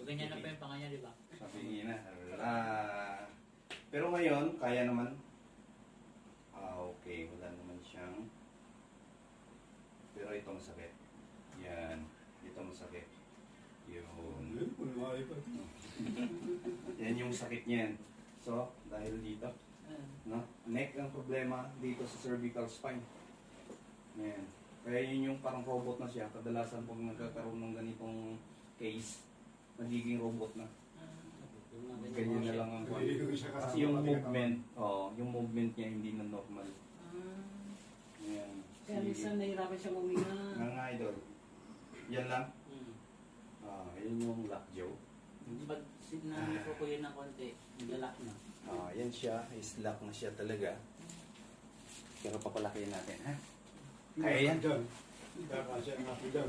Ganyan na pa yung panga niya, di ba? Sabi niya na. Pero ngayon, kaya naman. Okay. Wala naman siyang. Pero ito masakit. Yan. Ito masakit. Yun. Yan yung sakit niyan. So, dahil dito. No? Neck ang problema dito sa cervical spine. Yan. Kaya yun yung parang robot na siya. Kadalasan pag nagkakaroon ng ganitong case, magiging robot na. Ganyan na lang ang kasi yung movement, yung movement niya hindi na normal. Yan. Kaya minsan nahirapan siya huminga. Mga idol. Yan lang. Yun yung lockjaw. Pag sinanay ko yun ng konti, naglalak na. Yan siya. Is lock na siya talaga. Pero papalakihin natin, ha? Kaya yan. Kakasya nga po dyan.